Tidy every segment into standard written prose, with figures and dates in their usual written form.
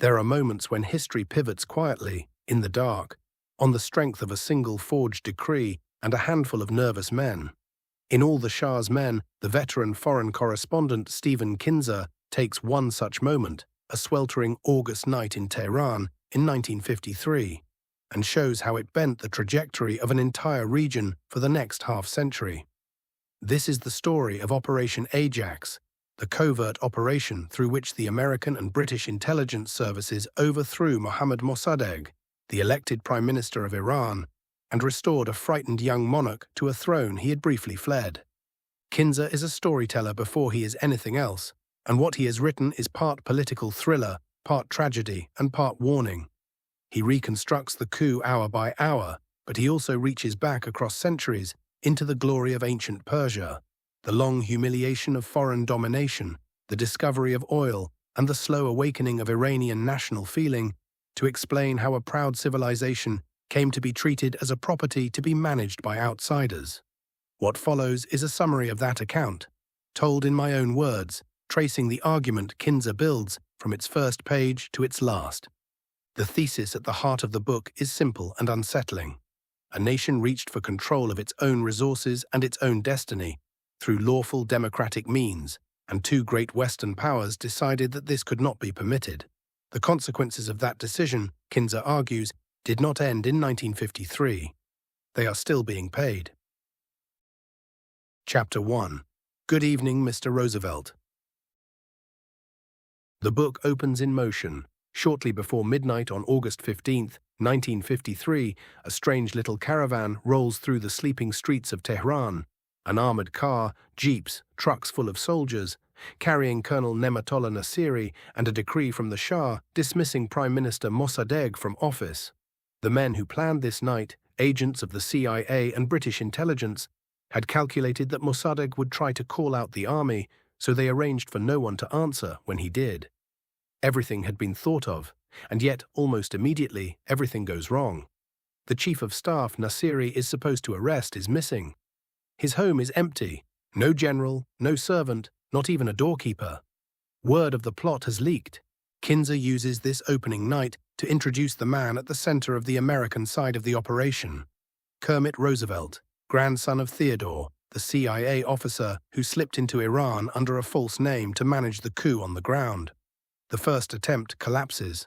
There are moments when history pivots quietly, in the dark, on the strength of a single forged decree and a handful of nervous men. In All the Shah's Men, the veteran foreign correspondent Stephen Kinzer takes one such moment, a sweltering August night in Tehran in 1953, and shows how it bent the trajectory of an entire region for the next half-century. This is the story of Operation Ajax, the covert operation through which the American and British intelligence services overthrew Mohammad Mossadegh, the elected Prime Minister of Iran, and restored a frightened young monarch to a throne he had briefly fled. Kinzer is a storyteller before he is anything else, and what he has written is part political thriller, part tragedy, and part warning. He reconstructs the coup hour by hour, but he also reaches back across centuries into the glory of ancient Persia, the long humiliation of foreign domination, the discovery of oil, and the slow awakening of Iranian national feeling, to explain how a proud civilization came to be treated as a property to be managed by outsiders. What follows is a summary of that account, told in my own words, tracing the argument Kinzer builds from its first page to its last. The thesis at the heart of the book is simple and unsettling. A nation reached for control of its own resources and its own destiny through lawful democratic means, and two great Western powers decided that this could not be permitted. The consequences of that decision, Kinzer argues, did not end in 1953. They are still being paid. Chapter 1. Good evening, Mr. Roosevelt. The book opens in motion. Shortly before midnight on August 15, 1953, a strange little caravan rolls through the sleeping streets of Tehran. An armored car, jeeps, trucks full of soldiers, carrying Colonel Nematollah Nasiri and a decree from the Shah dismissing Prime Minister Mossadegh from office. The men who planned this night, agents of the CIA and British intelligence, had calculated that Mossadegh would try to call out the army, so they arranged for no one to answer when he did. Everything had been thought of, and yet, almost immediately, everything goes wrong. The Chief of Staff Nasiri is supposed to arrest is missing. His home is empty. No general, no servant, not even a doorkeeper. Word of the plot has leaked. Kinzer uses this opening night to introduce the man at the center of the American side of the operation. Kermit Roosevelt, grandson of Theodore, the CIA officer who slipped into Iran under a false name to manage the coup on the ground. The first attempt collapses.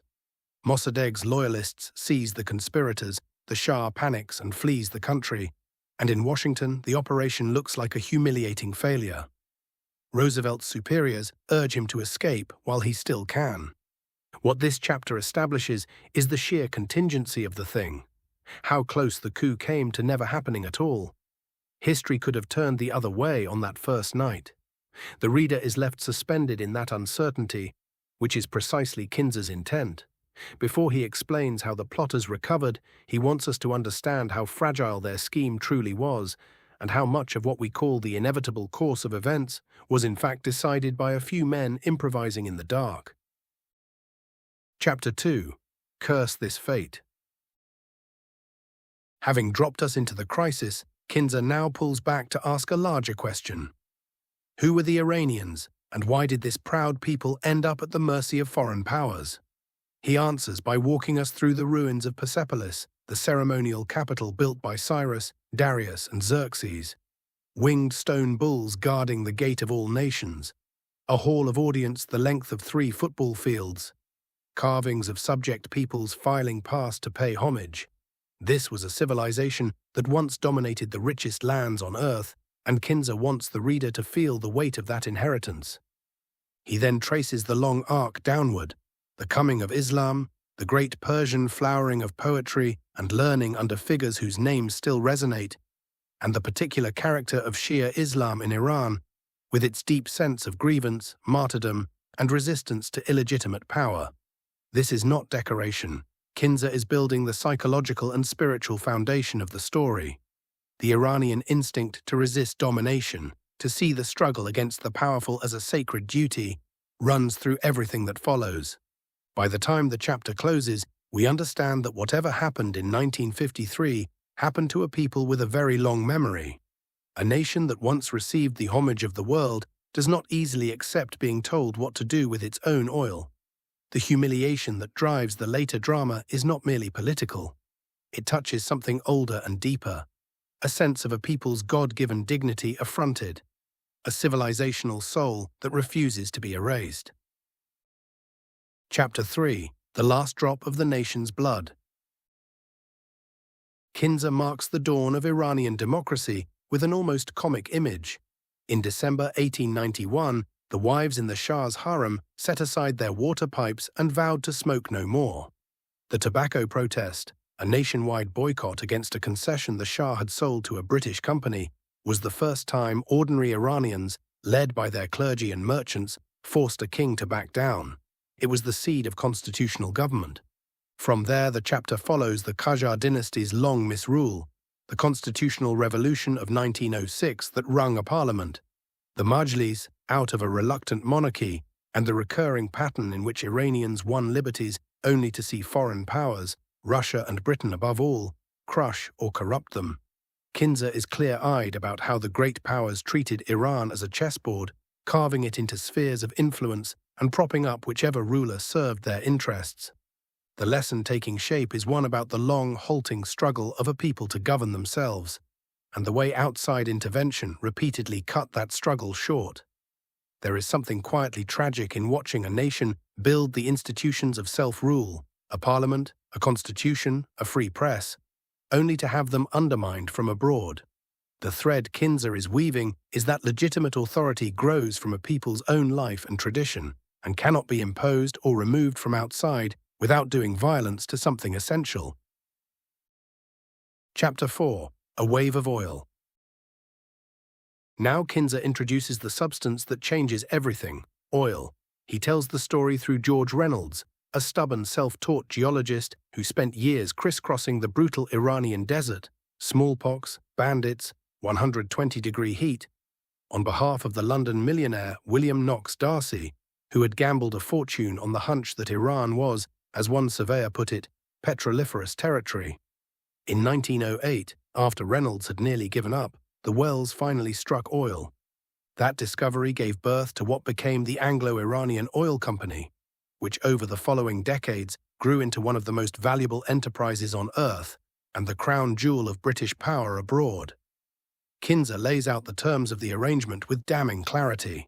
Mossadegh's loyalists seize the conspirators, the Shah panics and flees the country, and in Washington the operation looks like a humiliating failure. Roosevelt's superiors urge him to escape while he still can. What this chapter establishes is the sheer contingency of the thing, how close the coup came to never happening at all. History could have turned the other way on that first night. The reader is left suspended in that uncertainty, which is precisely Kinzer's intent. Before he explains how the plotters recovered, he wants us to understand how fragile their scheme truly was, and how much of what we call the inevitable course of events was in fact decided by a few men improvising in the dark. Chapter 2. Curse This Fate. Having dropped us into the crisis, Kinzer now pulls back to ask a larger question. Who were the Iranians, and why did this proud people end up at the mercy of foreign powers? He answers by walking us through the ruins of Persepolis, the ceremonial capital built by Cyrus, Darius, and Xerxes. Winged stone bulls guarding the gate of all nations. A hall of audience the length of 3 football fields. Carvings of subject peoples filing past to pay homage. This was a civilization that once dominated the richest lands on earth, and Kinzer wants the reader to feel the weight of that inheritance. He then traces the long arc downward, the coming of Islam, the great Persian flowering of poetry and learning under figures whose names still resonate, and the particular character of Shia Islam in Iran, with its deep sense of grievance, martyrdom, and resistance to illegitimate power. This is not decoration. Kinzer is building the psychological and spiritual foundation of the story. The Iranian instinct to resist domination, to see the struggle against the powerful as a sacred duty, runs through everything that follows. By the time the chapter closes, we understand that whatever happened in 1953 happened to a people with a very long memory. A nation that once received the homage of the world does not easily accept being told what to do with its own oil. The humiliation that drives the later drama is not merely political. It touches something older and deeper, a sense of a people's God-given dignity affronted, a civilizational soul that refuses to be erased. Chapter 3. The Last Drop of the Nation's Blood. Kinzer marks the dawn of Iranian democracy with an almost comic image. In December 1891, the wives in the Shah's harem set aside their water pipes and vowed to smoke no more. The tobacco protest, a nationwide boycott against a concession the Shah had sold to a British company, was the first time ordinary Iranians, led by their clergy and merchants, forced a king to back down. It was the seed of constitutional government. From there, the chapter follows the Qajar dynasty's long misrule, the constitutional revolution of 1906 that wrung a parliament, the Majlis out of a reluctant monarchy, and the recurring pattern in which Iranians won liberties only to see foreign powers, Russia and Britain above all, crush or corrupt them. Kinzer is clear-eyed about how the great powers treated Iran as a chessboard, carving it into spheres of influence and propping up whichever ruler served their interests. The lesson taking shape is one about the long, halting struggle of a people to govern themselves, and the way outside intervention repeatedly cut that struggle short. There is something quietly tragic in watching a nation build the institutions of self-rule, a parliament, a constitution, a free press, only to have them undermined from abroad. The thread Kinzer is weaving is that legitimate authority grows from a people's own life and tradition, and cannot be imposed or removed from outside without doing violence to something essential. Chapter 4. A Wave of Oil. Now Kinzer introduces the substance that changes everything, oil. He tells the story through George Reynolds, a stubborn self-taught geologist who spent years crisscrossing the brutal Iranian desert, smallpox, bandits, 120-degree heat, on behalf of the London millionaire William Knox Darcy, who had gambled a fortune on the hunch that Iran was, as one surveyor put it, petroliferous territory. In 1908, after Reynolds had nearly given up, the wells finally struck oil. That discovery gave birth to what became the Anglo-Iranian Oil Company, which over the following decades grew into one of the most valuable enterprises on earth and the crown jewel of British power abroad. Kinzer lays out the terms of the arrangement with damning clarity.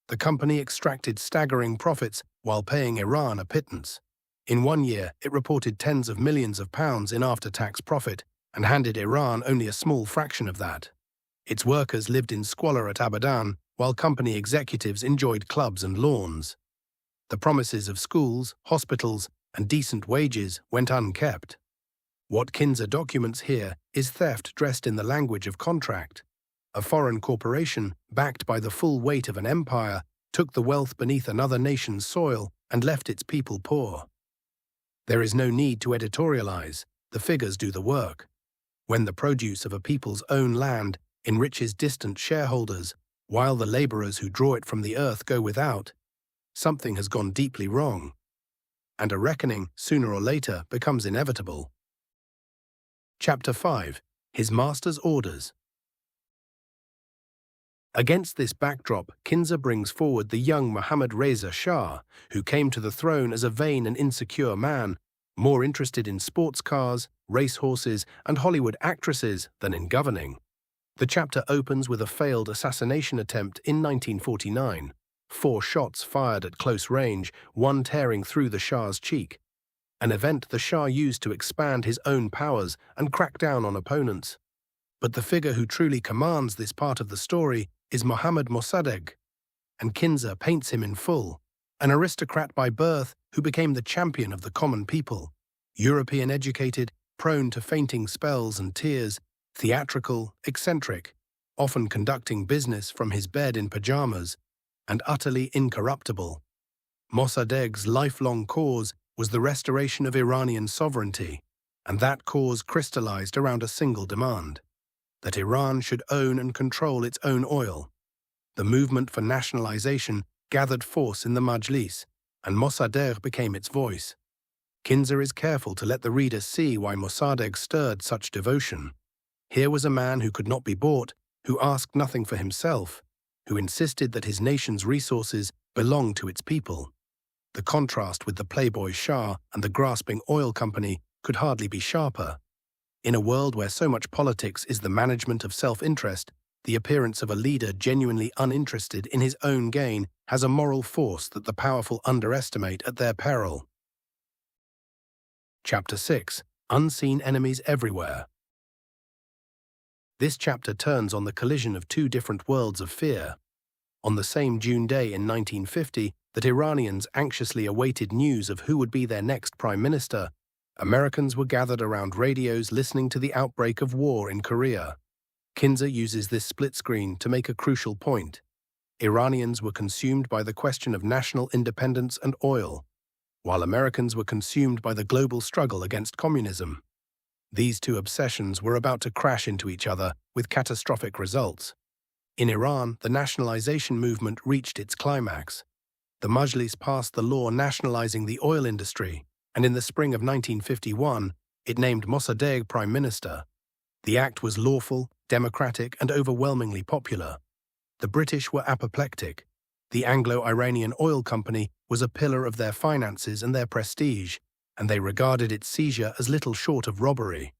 The company extracted staggering profits while paying Iran a pittance. In 1 year, it reported tens of millions of pounds in after-tax profit and handed Iran only a small fraction of that. Its workers lived in squalor at Abadan, while company executives enjoyed clubs and lawns. The promises of schools, hospitals, and decent wages went unkept. What Kinzer documents here is theft dressed in the language of contract. A foreign corporation, backed by the full weight of an empire, took the wealth beneath another nation's soil and left its people poor. There is no need to editorialize, the figures do the work. When the produce of a people's own land enriches distant shareholders, while the laborers who draw it from the earth go without, something has gone deeply wrong, and a reckoning, sooner or later, becomes inevitable. Chapter 5. His Master's Orders. Against this backdrop, Kinzer brings forward the young Mohammad Reza Shah, who came to the throne as a vain and insecure man, more interested in sports cars, racehorses, and Hollywood actresses than in governing. The chapter opens with a failed assassination attempt in 1949. 4 shots fired at close range, one tearing through the Shah's cheek. An event the Shah used to expand his own powers and crack down on opponents. But the figure who truly commands this part of the story is Mohammad Mossadegh, and Kinzer paints him in full, an aristocrat by birth who became the champion of the common people, European educated, prone to fainting spells and tears, theatrical, eccentric, often conducting business from his bed in pajamas, and utterly incorruptible. Mossadegh's lifelong cause was the restoration of Iranian sovereignty, and that cause crystallized around a single demand: that Iran should own and control its own oil. The movement for nationalization gathered force in the Majlis, and Mossadegh became its voice. Kinzer is careful to let the reader see why Mossadegh stirred such devotion. Here was a man who could not be bought, who asked nothing for himself, who insisted that his nation's resources belonged to its people. The contrast with the playboy Shah and the grasping oil company could hardly be sharper. In a world where so much politics is the management of self-interest, the appearance of a leader genuinely uninterested in his own gain has a moral force that the powerful underestimate at their peril. Chapter 6. Unseen Enemies Everywhere. This chapter turns on the collision of two different worlds of fear. On the same June day in 1950 that Iranians anxiously awaited news of who would be their next prime minister, Americans were gathered around radios listening to the outbreak of war in Korea. Kinzer uses this split screen to make a crucial point. Iranians were consumed by the question of national independence and oil, while Americans were consumed by the global struggle against communism. These two obsessions were about to crash into each other with catastrophic results. In Iran, the nationalization movement reached its climax. The Majlis passed the law nationalizing the oil industry, and in the spring of 1951, it named Mossadegh prime minister. The act was lawful, democratic, and overwhelmingly popular. The British were apoplectic. The Anglo-Iranian Oil Company was a pillar of their finances and their prestige, and they regarded its seizure as little short of robbery.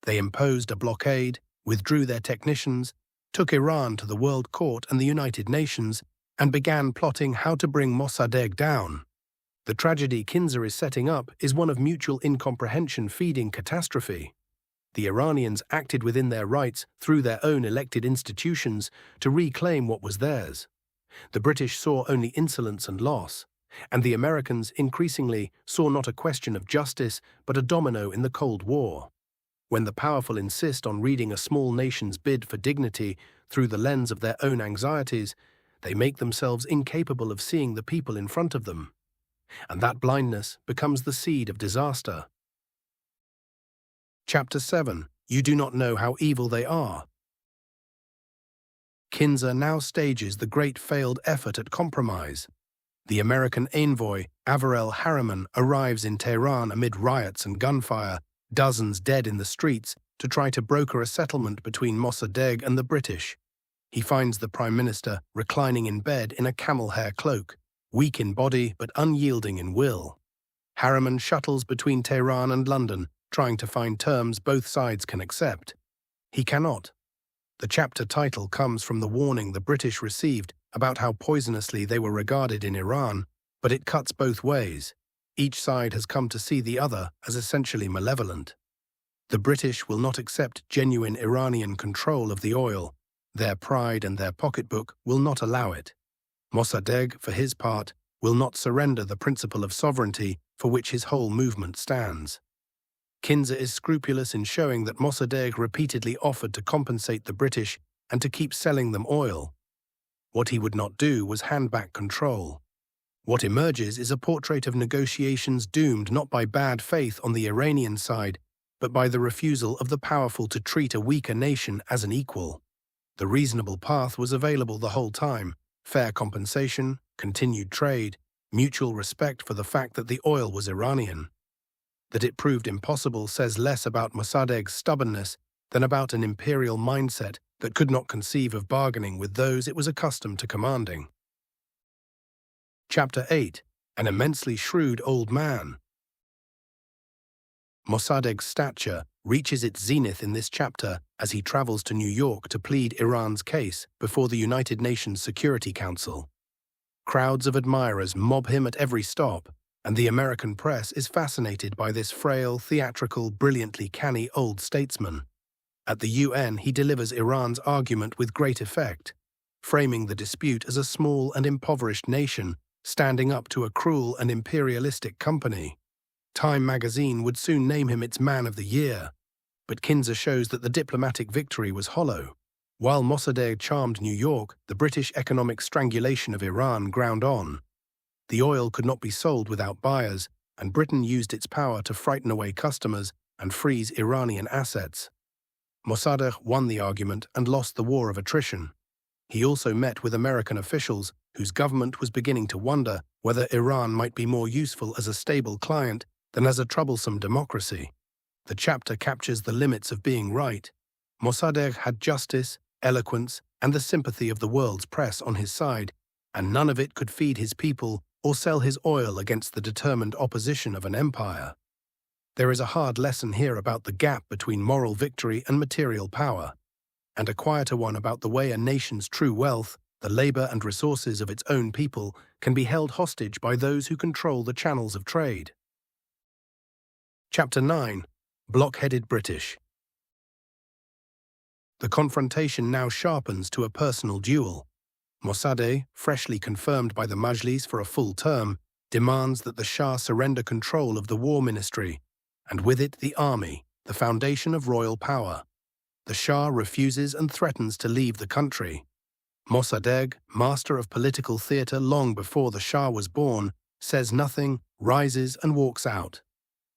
They imposed a blockade, withdrew their technicians, took Iran to the World Court and the United Nations, and began plotting how to bring Mossadegh down. The tragedy Kinzer is setting up is one of mutual incomprehension feeding catastrophe. The Iranians acted within their rights through their own elected institutions to reclaim what was theirs. The British saw only insolence and loss, and the Americans increasingly saw not a question of justice but a domino in the Cold War. When the powerful insist on reading a small nation's bid for dignity through the lens of their own anxieties, they make themselves incapable of seeing the people in front of them. And that blindness becomes the seed of disaster. Chapter 7. You do not know how evil they are. Kinzer now stages the great failed effort at compromise. The American envoy, Averell Harriman, arrives in Tehran amid riots and gunfire, dozens dead in the streets, to try to broker a settlement between Mossadegh and the British. He finds the Prime Minister reclining in bed in a camel-hair cloak, weak in body but unyielding in will. Harriman shuttles between Tehran and London, trying to find terms both sides can accept. He cannot. The chapter title comes from the warning the British received about how poisonously they were regarded in Iran, but it cuts both ways. Each side has come to see the other as essentially malevolent. The British will not accept genuine Iranian control of the oil. Their pride and their pocketbook will not allow it. Mossadegh, for his part, will not surrender the principle of sovereignty for which his whole movement stands. Kinzer is scrupulous in showing that Mossadegh repeatedly offered to compensate the British and to keep selling them oil. What he would not do was hand back control. What emerges is a portrait of negotiations doomed not by bad faith on the Iranian side, but by the refusal of the powerful to treat a weaker nation as an equal. The reasonable path was available the whole time: fair compensation, continued trade, mutual respect for the fact that the oil was Iranian. That it proved impossible says less about Mossadegh's stubbornness than about an imperial mindset that could not conceive of bargaining with those it was accustomed to commanding. Chapter 8. An immensely shrewd old man. Mossadegh's stature reaches its zenith in this chapter as he travels to New York to plead Iran's case before the United Nations Security Council. Crowds of admirers mob him at every stop, and the American press is fascinated by this frail, theatrical, brilliantly canny old statesman. At the UN, he delivers Iran's argument with great effect, framing the dispute as a small and impoverished nation standing up to a cruel and imperialistic company. Time magazine would soon name him its Man of the Year, but Kinzer shows that the diplomatic victory was hollow. While Mossadegh charmed New York, the British economic strangulation of Iran ground on. The oil could not be sold without buyers, and Britain used its power to frighten away customers and freeze Iranian assets. Mossadegh won the argument and lost the war of attrition. He also met with American officials whose government was beginning to wonder whether Iran might be more useful as a stable client than as a troublesome democracy. The chapter captures the limits of being right. Mossadegh had justice, eloquence, and the sympathy of the world's press on his side, and none of it could feed his people or sell his oil against the determined opposition of an empire. There is a hard lesson here about the gap between moral victory and material power, and a quieter one about the way a nation's true wealth, the labor and resources of its own people, can be held hostage by those who control the channels of trade. Chapter 9. Blockheaded British. The confrontation now sharpens to a personal duel. Mossadegh, freshly confirmed by the Majlis for a full term, demands that the Shah surrender control of the war ministry, and with it the army, the foundation of royal power. The Shah refuses and threatens to leave the country. Mossadegh, master of political theatre long before the Shah was born, says nothing, rises and walks out.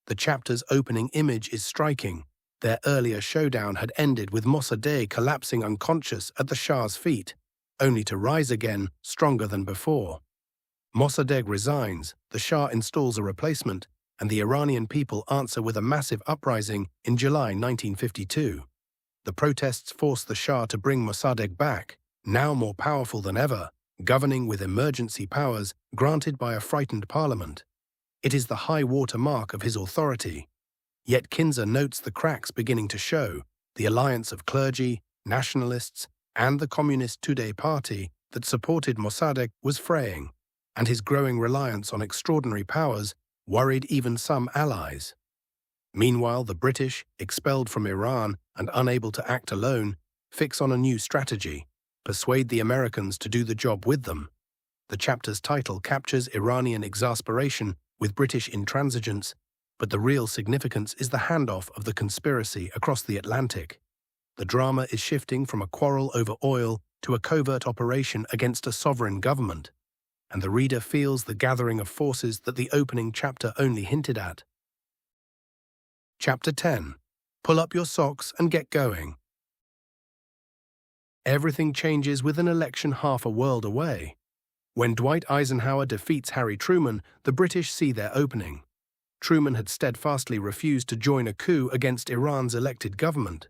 The chapter's opening image is striking. Their earlier showdown had ended with Mossadegh collapsing unconscious at the Shah's feet, only to rise again, stronger than before. Mossadegh resigns, the Shah installs a replacement, and the Iranian people answer with a massive uprising in July 1952. The protests force the Shah to bring Mossadegh back, now more powerful than ever, governing with emergency powers granted by a frightened parliament. It is the high water mark of his authority. Yet Kinzer notes the cracks beginning to show. The alliance of clergy, nationalists, and the Communist Tudeh party that supported Mossadegh was fraying, and his growing reliance on extraordinary powers worried even some allies. Meanwhile, the British, expelled from Iran and unable to act alone, fix on a new strategy: persuade the Americans to do the job with them. The chapter's title captures Iranian exasperation with British intransigence, but the real significance is the handoff of the conspiracy across the Atlantic. The drama is shifting from a quarrel over oil to a covert operation against a sovereign government, and the reader feels the gathering of forces that the opening chapter only hinted at. Chapter 10. Pull up your socks and get going. Everything changes with an election half a world away. When Dwight Eisenhower defeats Harry Truman, the British see their opening. Truman had steadfastly refused to join a coup against Iran's elected government.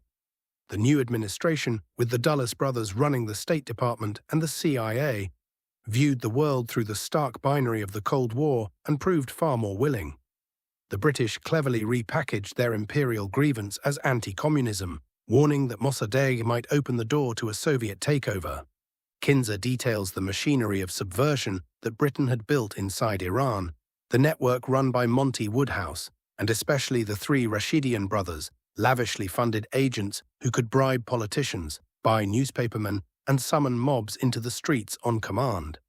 The new administration, with the Dulles brothers running the State Department and the CIA, viewed the world through the stark binary of the Cold War and proved far more willing. The British cleverly repackaged their imperial grievance as anti-communism, warning that Mossadegh might open the door to a Soviet takeover. Kinzer details the machinery of subversion that Britain had built inside Iran, the network run by Monty Woodhouse, and especially the three Rashidian brothers, lavishly funded agents who could bribe politicians, buy newspapermen, and summon mobs into the streets on command.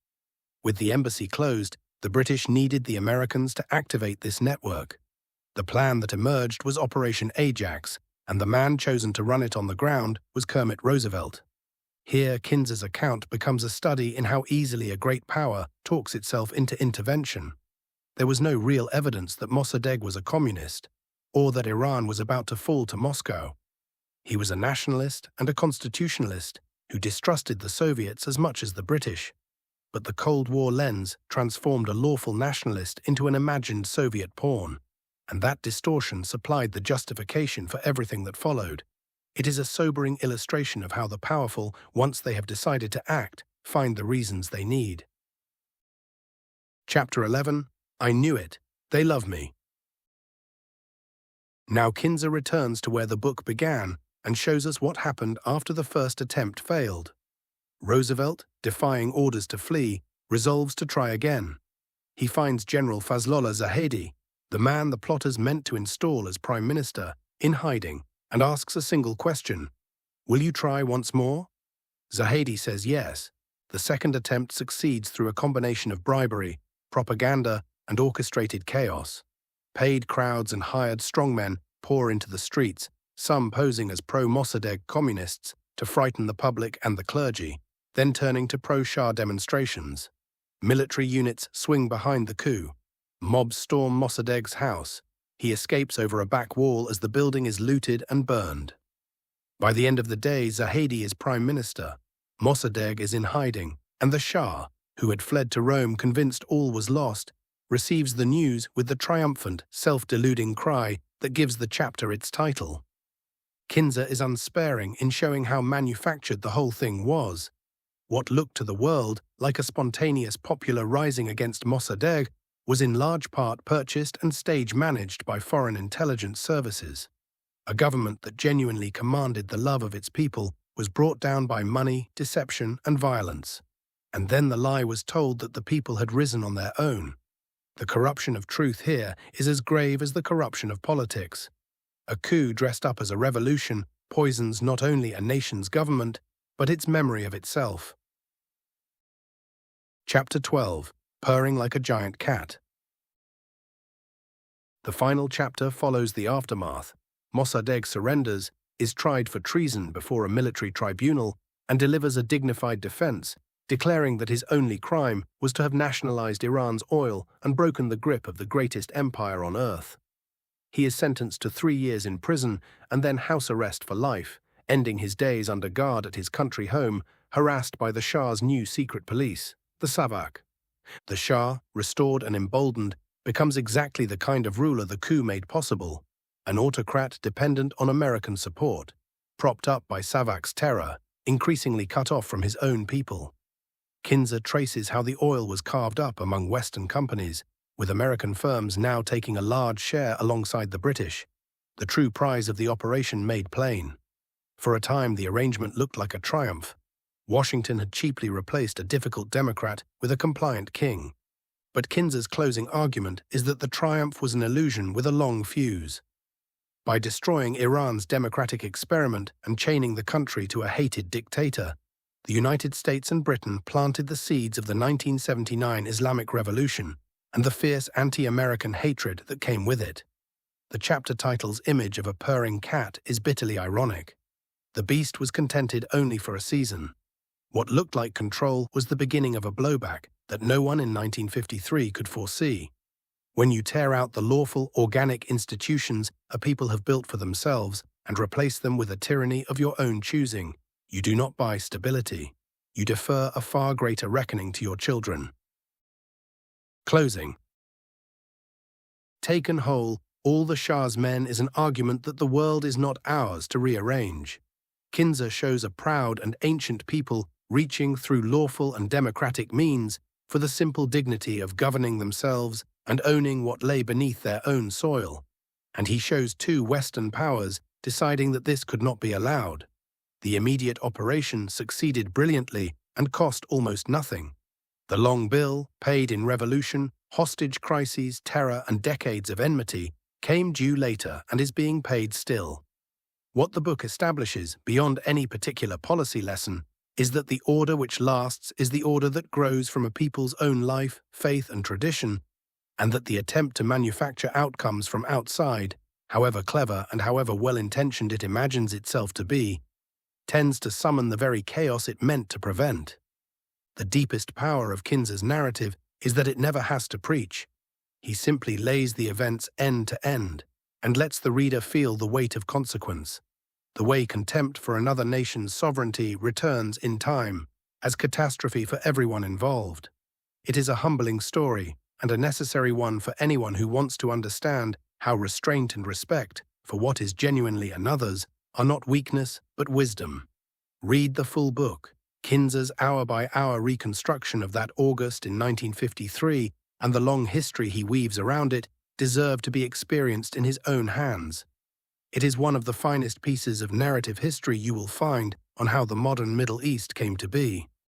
With the embassy closed, the British needed the Americans to activate this network. The plan that emerged was Operation Ajax, and the man chosen to run it on the ground was Kermit Roosevelt. Here, Kinzer's account becomes a study in how easily a great power talks itself into intervention. There was no real evidence that Mossadegh was a communist, or that Iran was about to fall to Moscow. He was a nationalist and a constitutionalist who distrusted the Soviets as much as the British. But the Cold War lens transformed a lawful nationalist into an imagined Soviet pawn, and that distortion supplied the justification for everything that followed. It is a sobering illustration of how the powerful, once they have decided to act, find the reasons they need. Chapter 11. I knew it. They love me. Now Kinzer returns to where the book began and shows us what happened after the first attempt failed. Roosevelt, defying orders to flee, resolves to try again. He finds General Fazlollah Zahedi, the man the plotters meant to install as Prime Minister, in hiding, and asks a single question: "Will you try once more?" Zahedi says yes. The second attempt succeeds through a combination of bribery, propaganda, and orchestrated chaos. Paid crowds and hired strongmen pour into the streets, some posing as pro-Mossadegh communists to frighten the public and the clergy, then turning to pro-Shah demonstrations. Military units swing behind the coup. Mobs storm Mossadegh's house. He escapes over a back wall as the building is looted and burned. By the end of the day, Zahedi is Prime Minister. Mossadegh is in hiding, and the Shah, who had fled to Rome convinced all was lost, receives the news with the triumphant, self-deluding cry that gives the chapter its title. Kinzer is unsparing in showing how manufactured the whole thing was. What looked to the world like a spontaneous popular rising against Mossadegh was in large part purchased and stage-managed by foreign intelligence services. A government that genuinely commanded the love of its people was brought down by money, deception, and violence. And then the lie was told that the people had risen on their own. The corruption of truth here is as grave as the corruption of politics. A coup dressed up as a revolution poisons not only a nation's government, but its memory of itself. Chapter 12. Purring like a giant cat. The final chapter follows the aftermath. Mossadegh surrenders, is tried for treason before a military tribunal, and delivers a dignified defense, declaring that his only crime was to have nationalized Iran's oil and broken the grip of the greatest empire on earth. He is sentenced to 3 years in prison and then house arrest for life, ending his days under guard at his country home, harassed by the Shah's new secret police, the Savak. The Shah, restored and emboldened, becomes exactly the kind of ruler the coup made possible, an autocrat dependent on American support, propped up by Savak's terror, increasingly cut off from his own people. Kinzer traces how the oil was carved up among Western companies, with American firms now taking a large share alongside the British, the true prize of the operation made plain. For a time, the arrangement looked like a triumph. Washington had cheaply replaced a difficult Democrat with a compliant king. But Kinzer's closing argument is that the triumph was an illusion with a long fuse. By destroying Iran's democratic experiment and chaining the country to a hated dictator, the United States and Britain planted the seeds of the 1979 Islamic Revolution and the fierce anti-American hatred that came with it. The chapter title's image of a purring cat is bitterly ironic. The beast was contented only for a season. What looked like control was the beginning of a blowback that no one in 1953 could foresee. When you tear out the lawful, organic institutions a people have built for themselves and replace them with a tyranny of your own choosing, you do not buy stability. You defer a far greater reckoning to your children. Closing. Taken whole, All the Shah's Men is an argument that the world is not ours to rearrange. Kinzer shows a proud and ancient people reaching through lawful and democratic means for the simple dignity of governing themselves and owning what lay beneath their own soil. And he shows 2 Western powers deciding that this could not be allowed. The immediate operation succeeded brilliantly and cost almost nothing. The long bill, paid in revolution, hostage crises, terror, and decades of enmity, came due later and is being paid still. What the book establishes, beyond any particular policy lesson, is that the order which lasts is the order that grows from a people's own life, faith, and tradition, and that the attempt to manufacture outcomes from outside, however clever and however well-intentioned it imagines itself to be, tends to summon the very chaos it meant to prevent. The deepest power of Kinzer's narrative is that it never has to preach. He simply lays the events end to end and lets the reader feel the weight of consequence, the way contempt for another nation's sovereignty returns in time as catastrophe for everyone involved. It is a humbling story and a necessary one for anyone who wants to understand how restraint and respect for what is genuinely another's are not weakness but wisdom. Read the full book. Kinzer's hour-by-hour reconstruction of that August in 1953 and the long history he weaves around it deserve to be experienced in his own hands. It is one of the finest pieces of narrative history you will find on how the modern Middle East came to be.